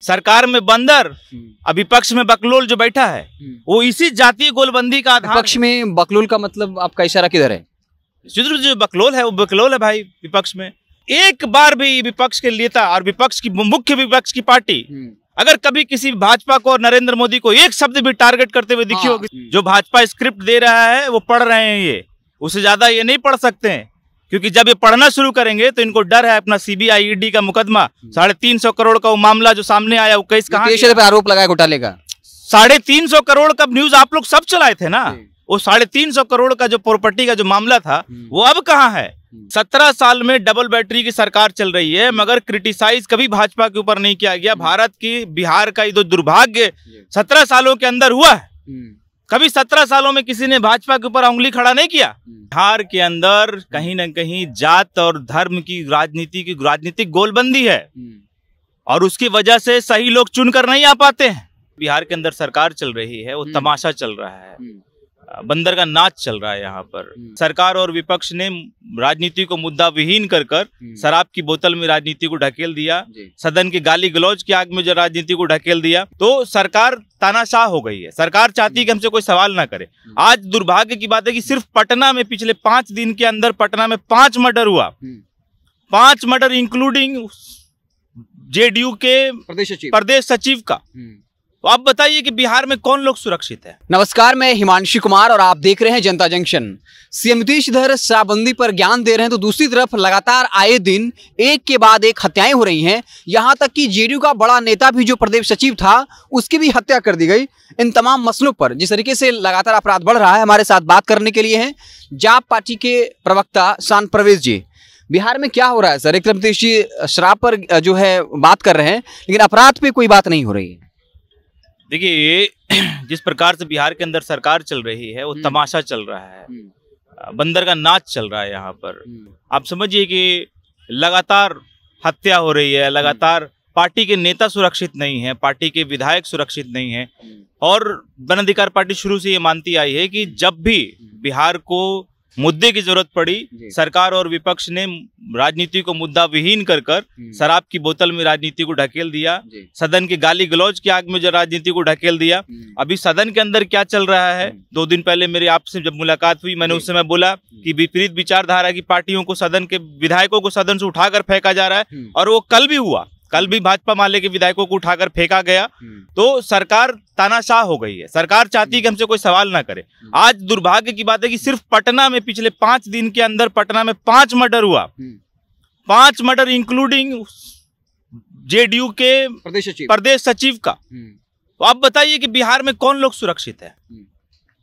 सरकार में बंदर, विपक्ष में बकलोल जो बैठा है वो इसी जातीय गोलबंदी का आधार। विपक्ष में बकलोल का मतलब आपका इशारा किधर है? जो बकलोल है वो बकलोल है भाई। विपक्ष में एक बार भी विपक्ष के नेता और विपक्ष की मुख्य विपक्ष की पार्टी अगर कभी किसी भाजपा को और नरेंद्र मोदी को एक शब्द भी टारगेट करते हुए दिखी होगी, जो भाजपा स्क्रिप्ट दे रहा है वो पढ़ रहे हैं, ये उससे ज्यादा ये नहीं पढ़ सकते हैं, क्योंकि जब ये पढ़ना शुरू करेंगे तो इनको डर है अपना सीबीआई ईडी का मुकदमा 350 करोड़ का वो मामला जो सामने आया वो केस कहाँ पे आरोप लगाया घोटाले का। 350 करोड़ का न्यूज आप लोग सब चलाए थे ना, वो 350 करोड़ का जो प्रॉपर्टी का जो मामला था वो अब कहाँ है? 17 साल में डबल बैटरी की सरकार चल रही है, मगर क्रिटिसाइज कभी भाजपा के ऊपर नहीं किया गया। भारत की बिहार का ये जो दुर्भाग्य 17 सालों के अंदर हुआ है, कभी 17 सालों में किसी ने भाजपा के ऊपर उंगली खड़ा नहीं किया। बिहार के अंदर कहीं न कहीं जात और धर्म की राजनीतिक गोलबंदी है और उसकी वजह से सही लोग चुनकर नहीं आ पाते हैं। बिहार के अंदर सरकार चल रही है, वो तमाशा चल रहा है, बंदर का नाच चल रहा है। यहाँ पर सरकार और विपक्ष ने राजनीति को मुद्दा विहीन कर शराब की बोतल में राजनीति को ढकेल दिया, सदन की गाली गलौज की आग में जो राजनीति को ढकेल दिया, तो सरकार तानाशाह हो गई है। सरकार चाहती है कि हमसे कोई सवाल ना करे। आज दुर्भाग्य की बात है कि सिर्फ पटना में पिछले 5 दिन के अंदर पटना में 5 मर्डर हुआ, 5 मर्डर इंक्लूडिंग जेडीयू के प्रदेश सचिव का। तो आप बताइए कि बिहार में कौन लोग सुरक्षित है? नमस्कार, मैं हिमांशु कुमार और आप देख रहे हैं जनता जंक्शन। सीएम नीतीश इधर शराबबंदी पर ज्ञान दे रहे हैं तो दूसरी तरफ लगातार आए दिन एक के बाद एक हत्याएं हो रही हैं। यहां तक कि जेडीयू का बड़ा नेता भी जो प्रदेश सचिव था उसकी भी हत्या कर दी गई। इन तमाम मसलों पर जिस तरीके से लगातार अपराध बढ़ रहा है, हमारे साथ बात करने के लिए हैं जाप पार्टी के प्रवक्ता शांत परवेज जी। बिहार में क्या हो रहा है सर? एक तरफ नीतीश जी शराब पर जो है बात कर रहे हैं, लेकिन अपराध पे कोई बात नहीं हो रही है। देखिए, जिस प्रकार से बिहार के अंदर सरकार चल रही है वो तमाशा चल रहा है, बंदर का नाच चल रहा है। यहाँ पर आप समझिए कि लगातार हत्या हो रही है, लगातार पार्टी के नेता सुरक्षित नहीं है, पार्टी के विधायक सुरक्षित नहीं है। और जन अधिकार पार्टी शुरू से ये मानती आई है कि जब भी बिहार को मुद्दे की जरूरत पड़ी, सरकार और विपक्ष ने राजनीति को मुद्दा विहीन कर शराब की बोतल में राजनीति को ढकेल दिया, सदन की गाली गलौज की आग में जो राजनीति को ढकेल दिया। अभी सदन के अंदर क्या चल रहा है? 2 दिन पहले मेरी आपसे जब मुलाकात हुई, मैंने उस समय बोला कि विपरीत विचारधारा की पार्टियों को, सदन के विधायकों को सदन से उठाकर फेंका जा रहा है, और वो कल भी हुआ। कल भी भाजपा माले के विधायकों को उठाकर फेंका गया। तो सरकार तानाशाह हो गई है। सरकार चाहती है कि हमसे कोई सवाल ना करे। आज दुर्भाग्य की बात है कि सिर्फ पटना में पिछले 5 दिन के अंदर पटना में 5 मर्डर हुआ, 5 मर्डर इंक्लूडिंग जेडीयू के प्रदेश सचिव का। तो आप बताइए कि बिहार में कौन लोग सुरक्षित है?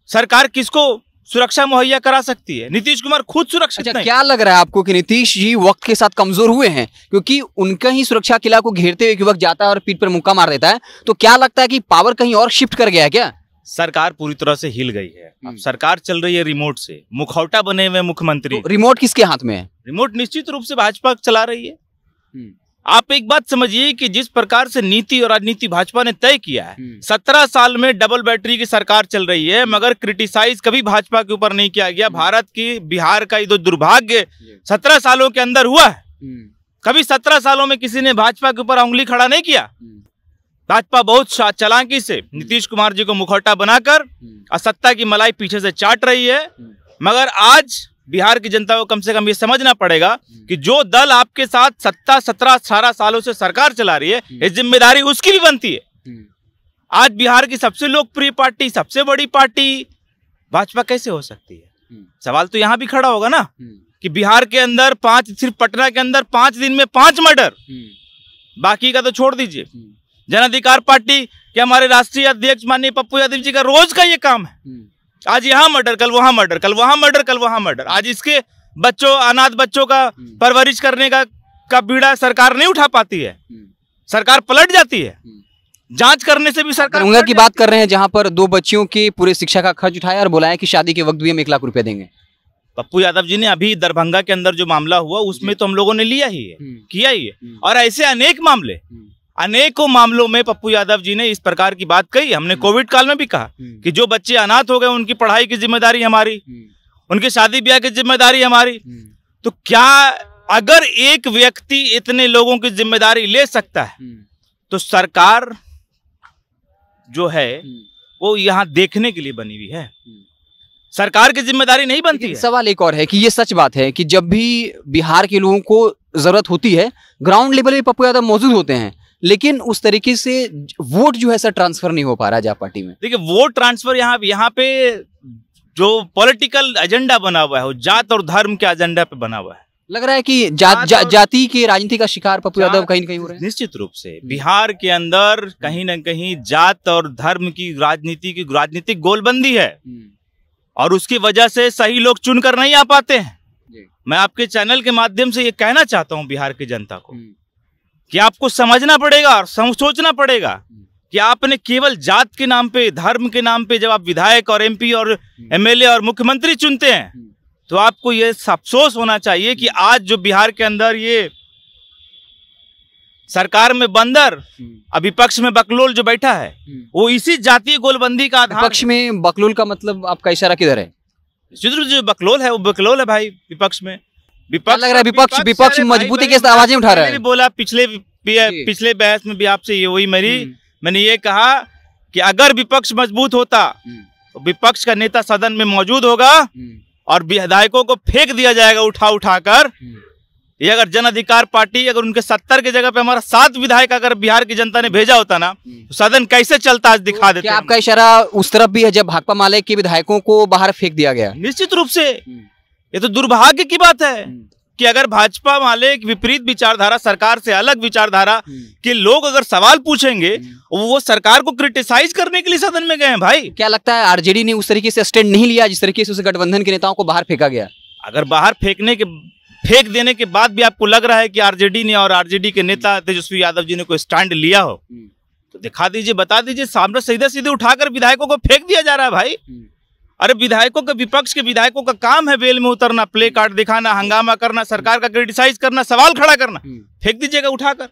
सरकार किसको सुरक्षा मुहैया करा सकती है? नीतीश कुमार खुद सुरक्षित नहीं। क्या लग रहा है आपको कि नीतीश जी वक्त के साथ कमजोर हुए हैं? क्योंकि उनका ही सुरक्षा किला को घेरते हुए युवक जाता है और पीठ पर मुक्का मार देता है, तो क्या लगता है कि पावर कहीं और शिफ्ट कर गया है क्या? सरकार पूरी तरह से हिल गई है। अब सरकार चल रही है रिमोट से, मुखौटा बने हुए मुख्यमंत्री। तो रिमोट किसके हाथ में है? रिमोट निश्चित रूप से भाजपा चला रही है। आप एक बात समझिए कि जिस प्रकार से नीति और राजनीति भाजपा ने तय किया है, 17 साल में डबल बैटरी की सरकार चल रही है, मगर क्रिटिसाइज कभी भाजपा के ऊपर नहीं किया गया। भारत की बिहार का ये जो दुर्भाग्य 17 सालों के अंदर हुआ है, कभी 17 सालों में किसी ने भाजपा के ऊपर उंगली खड़ा नहीं किया। भाजपा बहुत चालाकी से नीतीश कुमार जी को मुखौटा बनाकर सत्ता की मलाई पीछे से चाट रही है। मगर आज बिहार की जनता को कम से कम ये समझना पड़ेगा कि जो दल आपके साथ 17-18 सालों से सरकार चला रही है, ये जिम्मेदारी उसकी भी बनती है। आज बिहार की सबसे लोकप्रिय पार्टी, सबसे बड़ी पार्टी भाजपा कैसे हो सकती है? सवाल तो यहाँ भी खड़ा होगा ना कि बिहार के अंदर सिर्फ पटना के अंदर 5 दिन में 5 मर्डर, बाकी का तो छोड़ दीजिए। जन अधिकार पार्टी के हमारे राष्ट्रीय अध्यक्ष माननीय पप्पू यादव जी का रोज का ये काम है, आज यहाँ मर्डर, कल वहां मर्डर, कल वहां मर्डर, कल वहां मर्डर। आज इसके बच्चों, अनाथ बच्चों का परवरिश करने का बीड़ा सरकार नहीं उठा पाती है, सरकार पलट जाती है। जांच करने से भी सरकार दरभंगा की बात कर रहे हैं, जहां पर 2 बच्चियों की पूरे शिक्षा का खर्च उठाया और बुलाया कि शादी के वक्त भी हम 1 लाख रुपए देंगे। पप्पू यादव जी ने अभी दरभंगा के अंदर जो मामला हुआ उसमें तो हम लोगों ने लिया ही है, किया ही है, और ऐसे अनेकों मामलों में पप्पू यादव जी ने इस प्रकार की बात कही। हमने कोविड काल में भी कहा कि जो बच्चे अनाथ हो गए उनकी पढ़ाई की जिम्मेदारी हमारी, उनके शादी ब्याह की जिम्मेदारी हमारी। तो क्या अगर एक व्यक्ति इतने लोगों की जिम्मेदारी ले सकता है तो सरकार जो है वो यहाँ देखने के लिए बनी हुई है, सरकार की जिम्मेदारी नहीं बनती है। सवाल एक और है कि ये सच बात है कि जब भी बिहार के लोगों को जरूरत होती है ग्राउंड लेवल पे पप्पू यादव मौजूद होते हैं, लेकिन उस तरीके से वोट जो है सर ट्रांसफर नहीं हो पा रहा है जाप पार्टी में। देखिए वोट ट्रांसफर यहाँ पे जो पॉलिटिकल एजेंडा बना हुआ है वो जात और धर्म के एजेंडा पे बना हुआ है। लग रहा है कि जाति के राजनीति का शिकार पप्पू यादव कहीं न कहीं हो रहे हैं। निश्चित रूप से बिहार के अंदर कहीं न कहीं जात और धर्म की राजनीतिक गोलबंदी है और उसकी वजह से सही लोग चुनकर नहीं आ पाते हैं। मैं आपके चैनल के माध्यम से ये कहना चाहता हूं बिहार की जनता को कि आपको समझना पड़ेगा और सोचना पड़ेगा कि आपने केवल जात के नाम पे, धर्म के नाम पे जब आप विधायक और एमपी और एमएलए और मुख्यमंत्री चुनते हैं तो आपको ये अफसोस होना चाहिए कि आज जो बिहार के अंदर ये सरकार में बंदर, विपक्ष में बकलोल जो बैठा है वो इसी जातीय गोलबंदी का आधार। विपक्ष में बकलोल का मतलब आपका इशारा किधर है? जो बकलोल है वो बकलोल है भाई। विपक्ष में लग रहा है विपक्ष मजबूती के साथ आवाजें उठा रहा है। बोला पिछले बहस में भी आपसे ये वही मैंने ये कहा कि अगर विपक्ष मजबूत होता तो विपक्ष का नेता सदन में मौजूद होगा और विधायकों को फेंक दिया जाएगा उठा कर। ये अगर जन अधिकार पार्टी अगर उनके 70 की जगह पे हमारा 7 विधायक अगर बिहार की जनता ने भेजा होता ना तो सदन कैसे चलता आज दिखा देते। क्या आपका इशारा उस तरफ भी है जब भाकपा माले के विधायकों को बाहर फेंक दिया गया? निश्चित रूप से ये तो दुर्भाग्य की बात है कि अगर भाजपा वाले विपरीत विचारधारा, सरकार से अलग विचारधारा के लोग अगर सवाल पूछेंगे वो सरकार को क्रिटिसाइज करने के लिए सदन में गए हैं। भाई क्या लगता है आरजेडी ने उस तरीके से स्टैंड नहीं लिया जिस तरीके से उस गठबंधन के नेताओं को बाहर फेंका गया? अगर बाहर फेंक देने के बाद भी आपको लग रहा है कि आरजेडी ने और आरजेडी के नेता तेजस्वी यादव जी ने कोई स्टैंड लिया हो तो दिखा दीजिए, बता दीजिए। सामने सीधे उठाकर विधायकों को फेंक दिया जा रहा है भाई। अरे विधायकों का, विपक्ष के विधायकों का काम है वेल में उतरना, प्ले कार्ड दिखाना, हंगामा करना, सरकार का क्रिटिसाइज करना, सवाल खड़ा करना। फेंक दीजिएगा उठाकर।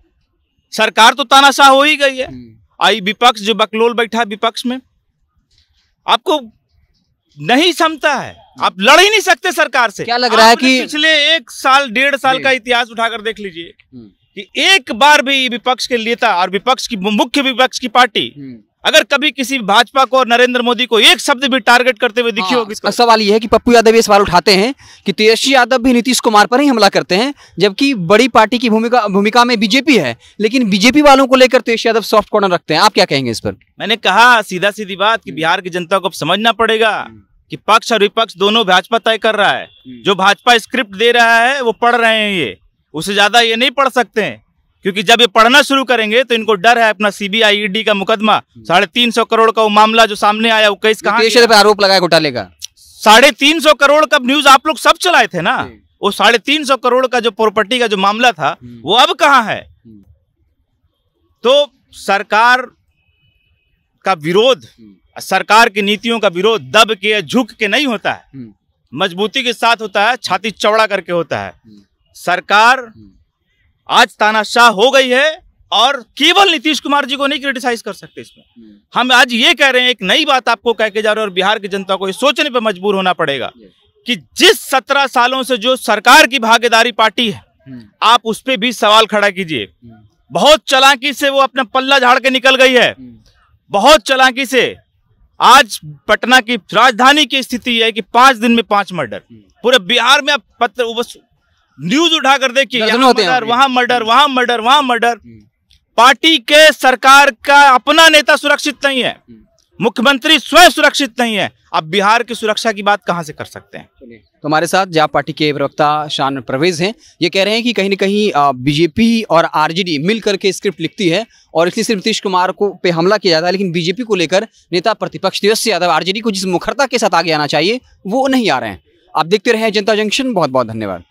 सरकार तो तानाशाह हो ही गई है। आई विपक्ष जो बकलोल बैठा विपक्ष में, आपको नहीं क्षमता है, आप लड़ ही नहीं सकते सरकार से। क्या लग रहा है कि पिछले 1 साल 1.5 साल का इतिहास उठाकर देख लीजिए कि एक बार भी विपक्ष के नेता और विपक्ष की मुख्य विपक्ष की पार्टी अगर कभी किसी भाजपा को और नरेंद्र मोदी को एक शब्द भी टारगेट करते हुए दिखी होगी तो। सवाल यह है कि पप्पू यादव ये सवाल उठाते हैं कि तेजस्वी यादव भी नीतीश कुमार पर ही हमला करते हैं, जबकि बड़ी पार्टी की भूमिका में बीजेपी है, लेकिन बीजेपी वालों को लेकर तेजस्वी यादव सॉफ्ट कॉर्नर रखते हैं। आप क्या कहेंगे इस पर? मैंने कहा सीधी बात कि बिहार की जनता को अब समझना पड़ेगा कि पक्ष और विपक्ष दोनों भाजपा तय कर रहा है। जो भाजपा स्क्रिप्ट दे रहा है वो पढ़ रहे हैं, ये उससे ज्यादा ये नहीं पढ़ सकते हैं, क्योंकि जब ये पढ़ना शुरू करेंगे तो इनको डर है अपना सीबीआई ईडी का मुकदमा 350 करोड़ का वो मामला जो सामने आया वो केस कहाँ पे आरोप लगाया घोटाले का। 350 करोड़ का न्यूज आप लोग सब चलाए थे ना, वो 350 करोड़ का जो प्रॉपर्टी का जो मामला था वो अब कहाँ है? तो सरकार का विरोध, सरकार की नीतियों का विरोध दब के झुक के नहीं होता है, मजबूती के साथ होता है, छाती चौड़ा करके होता है। सरकार आज तानाशाह हो गई है और केवल नीतीश कुमार जी को नहीं क्रिटिसाइज कर सकते इसमें। हम आज ये कह रहे हैं, एक नई बात आपको कह के जा रहे हैं और बिहार की जनता को ये सोचने पे मजबूर होना पड़ेगा कि जिस 17 सालों से जो सरकार की भागीदारी पार्टी है, आप उस पर भी सवाल खड़ा कीजिए। बहुत चालाकी से वो अपना पल्ला झाड़ के निकल गई है, बहुत चालाकी से। आज पटना की राजधानी की स्थिति है कि 5 दिन में 5 मर्डर। पूरे बिहार में आप न्यूज उठाकर देखिए, वहां मर्डर, वहां मर्डर, वहां मर्डर। पार्टी के, सरकार का अपना नेता सुरक्षित नहीं है, मुख्यमंत्री स्वयं सुरक्षित नहीं है, अब बिहार की सुरक्षा की बात कहां से कर सकते हैं? तो हमारे साथ जाप पार्टी के प्रवक्ता शान परवेज हैं। ये कह रहे हैं कि कहीं न कहीं बीजेपी और आरजेडी मिल करके स्क्रिप्ट लिखती है और इसलिए सिर्फ नीतीश कुमार को पे हमला किया जाता है, लेकिन बीजेपी को लेकर नेता प्रतिपक्ष तेजस्वी यादव आरजेडी को जिस मुखरता के साथ आगे आना चाहिए वो नहीं आ रहे हैं। आप देखते रहे जनता जंक्शन। बहुत बहुत धन्यवाद।